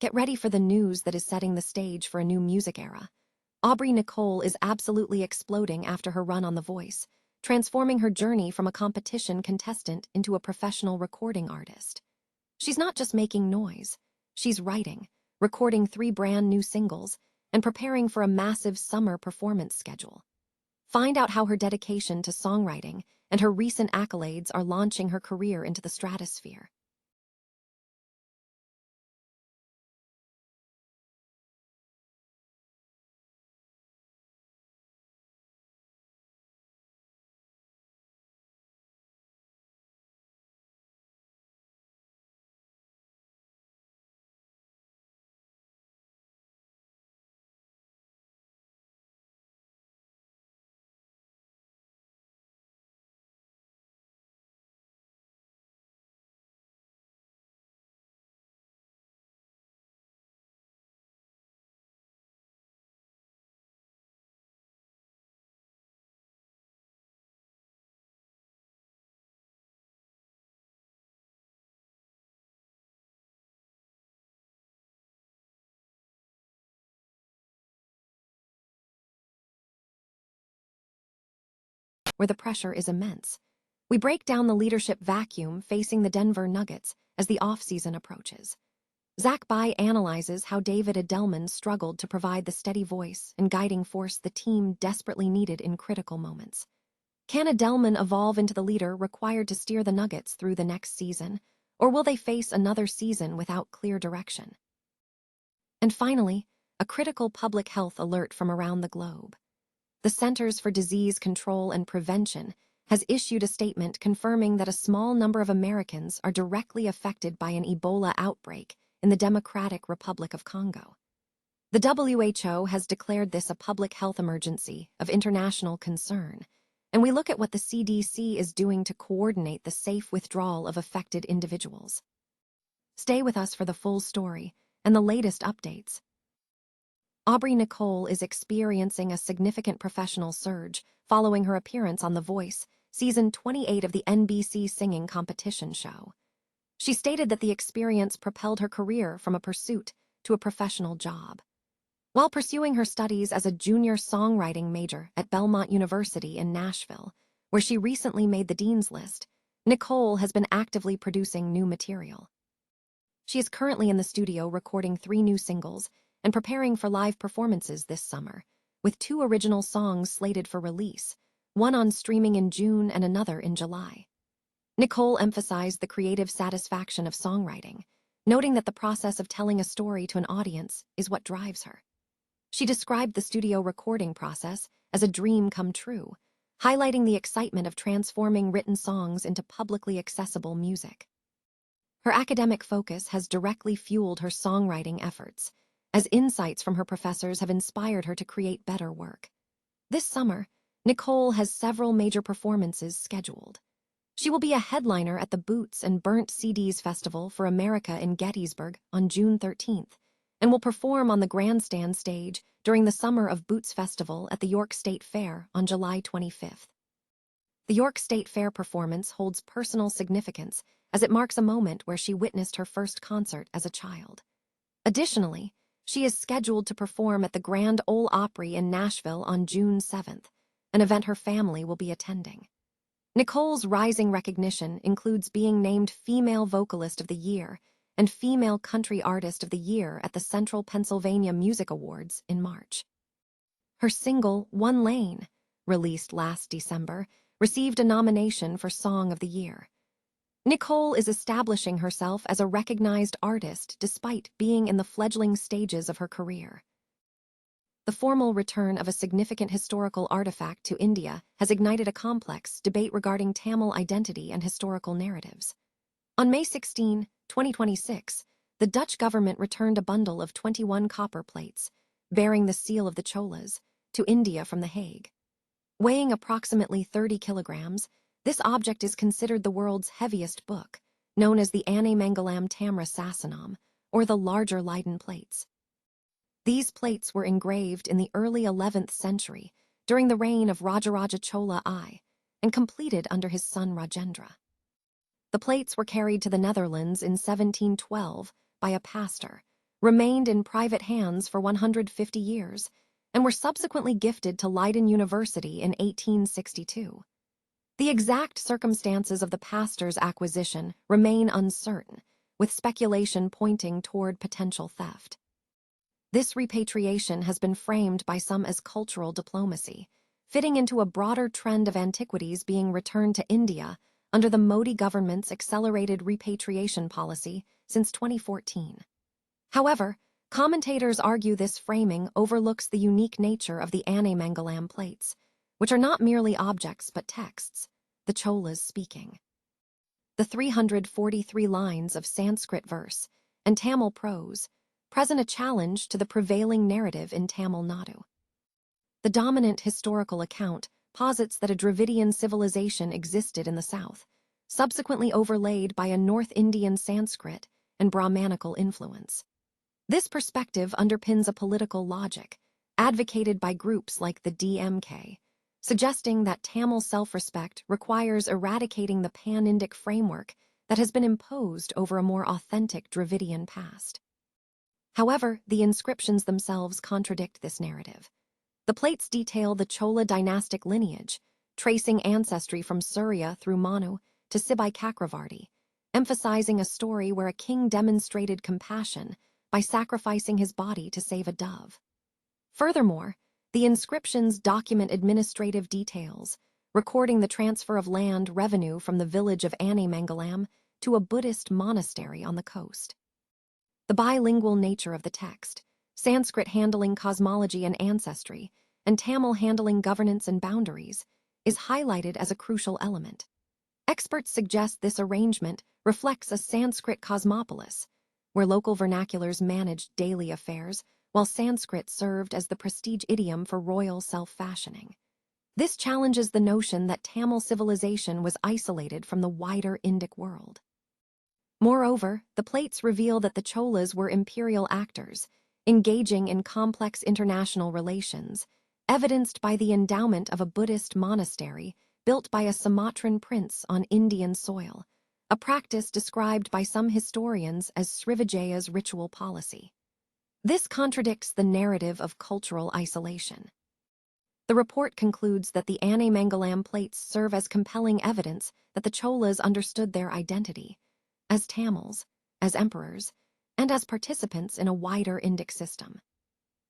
Get ready for the news that is setting the stage for a new music era. Aubrey Nicole is absolutely exploding after her run on The Voice, transforming her journey from a competition contestant into a professional recording artist. She's not just making noise, she's writing, recording 3 brand new singles, and preparing for a massive summer performance schedule. Find out how her dedication to songwriting and her recent accolades are launching her career into the stratosphere. Where the pressure is immense. We break down the leadership vacuum facing the Denver Nuggets as the offseason approaches. Zach Bai analyzes how David Edelman struggled to provide the steady voice and guiding force the team desperately needed in critical moments. Can Edelman evolve into the leader required to steer the Nuggets through the next season, or will they face another season without clear direction? And finally, a critical public health alert from around the globe. The Centers for Disease Control and Prevention has issued a statement confirming that a small number of Americans are directly affected by an Ebola outbreak in the Democratic Republic of Congo. The WHO has declared this a public health emergency of international concern, and we look at what the CDC is doing to coordinate the safe withdrawal of affected individuals. Stay with us for the full story and the latest updates. Aubrey Nicole is experiencing a significant professional surge following her appearance on The Voice, season 28 of the NBC singing competition show. She stated that the experience propelled her career from a pursuit to a professional job. While pursuing her studies as a junior songwriting major at Belmont University in Nashville, where she recently made the Dean's List, Nicole has been actively producing new material. She is currently in the studio recording 3 new singles and preparing for live performances this summer, with 2 original songs slated for release, one on streaming in June and another in July. Nicole emphasized the creative satisfaction of songwriting, noting that the process of telling a story to an audience is what drives her. She described the studio recording process as a dream come true, highlighting the excitement of transforming written songs into publicly accessible music. Her academic focus has directly fueled her songwriting efforts, as insights from her professors have inspired her to create better work. This summer, Nicole has several major performances scheduled. She will be a headliner at the Boots and Burnt CDs Festival for America in Gettysburg on June 13th, and will perform on the grandstand stage during the Summer of Boots Festival at the York State Fair on July 25th. The York State Fair performance holds personal significance as it marks a moment where she witnessed her first concert as a child. Additionally, she is scheduled to perform at the Grand Ole Opry in Nashville on June 7th, an event her family will be attending. Nicole's rising recognition includes being named Female Vocalist of the Year and Female Country Artist of the Year at the Central Pennsylvania Music Awards in March. Her single, One Lane, released last December, received a nomination for Song of the Year. Nicole is establishing herself as a recognized artist despite being in the fledgling stages of her career. The formal return of a significant historical artifact to India has ignited a complex debate regarding Tamil identity and historical narratives. On May 16, 2026, the Dutch government returned a bundle of 21 copper plates, bearing the seal of the Cholas, to India from The Hague. Weighing approximately 30 kilograms, this object is considered the world's heaviest book, known as the Animangalam Tamra Sasanam, or the larger Leiden plates. These plates were engraved in the early 11th century, during the reign of Rajaraja Chola I, and completed under his son Rajendra. The plates were carried to the Netherlands in 1712 by a pastor, remained in private hands for 150 years and were subsequently gifted to Leiden University in 1862. The exact circumstances of the pastor's acquisition remain uncertain, with speculation pointing toward potential theft. This repatriation has been framed by some as cultural diplomacy, fitting into a broader trend of antiquities being returned to India under the Modi government's accelerated repatriation policy since 2014. However, commentators argue this framing overlooks the unique nature of the Ane-Mangalam plates, which are not merely objects but texts, the Cholas speaking. The 343 lines of Sanskrit verse and Tamil prose present a challenge to the prevailing narrative in Tamil Nadu. The dominant historical account posits that a Dravidian civilization existed in the south, subsequently overlaid by a North Indian Sanskrit and Brahmanical influence. This perspective underpins a political logic, advocated by groups like the DMK, suggesting that Tamil self-respect requires eradicating the pan-Indic framework that has been imposed over a more authentic Dravidian past. However, the inscriptions themselves contradict this narrative. The plates detail the Chola dynastic lineage, tracing ancestry from Surya through Manu to Sibai Chakravarti, emphasizing a story where a king demonstrated compassion by sacrificing his body to save a dove. Furthermore, the inscriptions document administrative details, recording the transfer of land revenue from the village of Ane-Mangalam to a Buddhist monastery on the coast. The bilingual nature of the text, Sanskrit handling cosmology and ancestry, and Tamil handling governance and boundaries, is highlighted as a crucial element. Experts suggest this arrangement reflects a Sanskrit cosmopolis, where local vernaculars managed daily affairs, while Sanskrit served as the prestige idiom for royal self-fashioning. This challenges the notion that Tamil civilization was isolated from the wider Indic world. Moreover, the plates reveal that the Cholas were imperial actors, engaging in complex international relations, evidenced by the endowment of a Buddhist monastery built by a Sumatran prince on Indian soil, a practice described by some historians as Srivijaya's ritual policy. This contradicts the narrative of cultural isolation. The report concludes that the Ane-Mangalam plates serve as compelling evidence that the Cholas understood their identity as Tamils, as emperors, and as participants in a wider Indic system.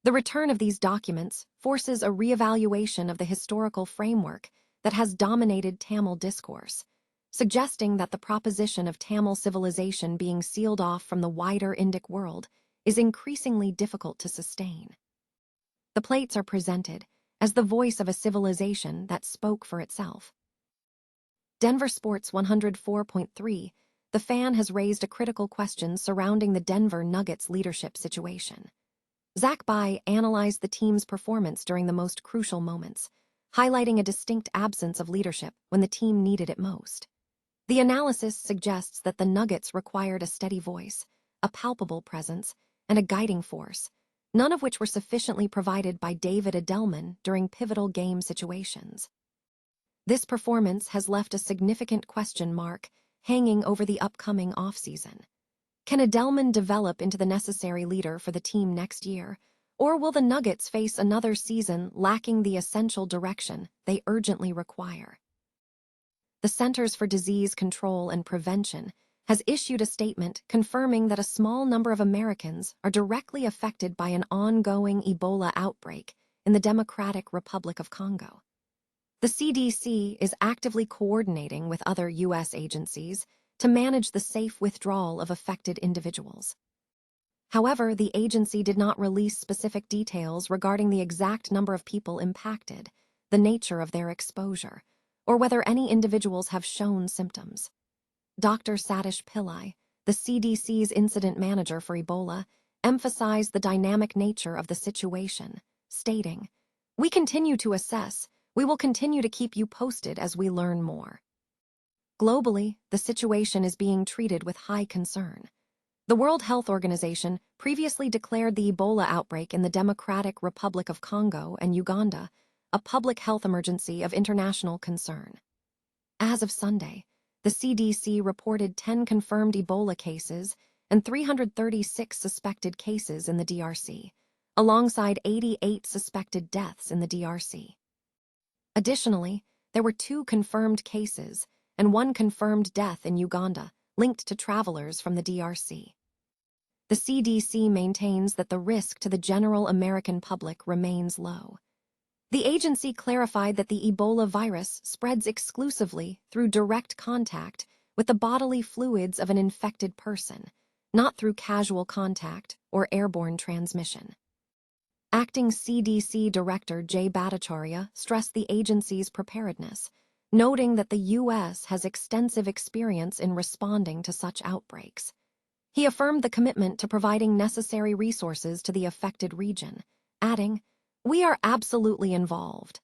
The return of these documents forces a reevaluation of the historical framework that has dominated Tamil discourse, suggesting that the proposition of Tamil civilization being sealed off from the wider Indic world is increasingly difficult to sustain. The plates are presented as the voice of a civilization that spoke for itself. Denver Sports 104.3, the Fan has raised a critical question surrounding the Denver Nuggets leadership situation. Zach Bai analyzed the team's performance during the most crucial moments, highlighting a distinct absence of leadership when the team needed it most. The analysis suggests that the Nuggets required a steady voice, a palpable presence, and a guiding force, none of which were sufficiently provided by David Edelman during pivotal game situations. This performance has left a significant question mark hanging over the upcoming offseason. Can Edelman develop into the necessary leader for the team next year, or will the Nuggets face another season lacking the essential direction they urgently require? The Centers for Disease Control and Prevention has issued a statement confirming that a small number of Americans are directly affected by an ongoing Ebola outbreak in the Democratic Republic of Congo. The CDC is actively coordinating with other U.S. agencies to manage the safe withdrawal of affected individuals. However, the agency did not release specific details regarding the exact number of people impacted, the nature of their exposure, or whether any individuals have shown symptoms. Dr. Satish Pillai, the CDC's incident manager for Ebola, emphasized the dynamic nature of the situation, stating, "We continue to assess. We will continue to keep you posted as we learn more." Globally, the situation is being treated with high concern. The World Health Organization previously declared the Ebola outbreak in the Democratic Republic of Congo and Uganda a public health emergency of international concern. As of Sunday, the CDC reported 10 confirmed Ebola cases and 336 suspected cases in the DRC, alongside 88 suspected deaths in the DRC. Additionally, there were 2 confirmed cases and 1 confirmed death in Uganda linked to travelers from the DRC. The CDC maintains that the risk to the general American public remains low. The agency clarified that the Ebola virus spreads exclusively through direct contact with the bodily fluids of an infected person, not through casual contact or airborne transmission. Acting CDC Director Jay Bhattacharya stressed the agency's preparedness, noting that the U.S. has extensive experience in responding to such outbreaks. He affirmed the commitment to providing necessary resources to the affected region, adding, "We are absolutely involved."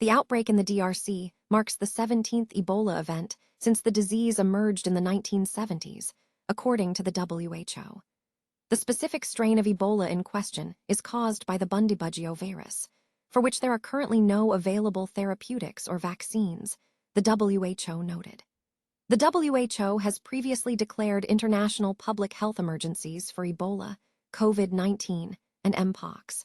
The outbreak in the DRC marks the 17th Ebola event since the disease emerged in the 1970s, according to the WHO. The specific strain of Ebola in question is caused by the Bundibugyo virus, for which there are currently no available therapeutics or vaccines, the WHO noted. The WHO has previously declared international public health emergencies for Ebola, COVID-19, and Mpox.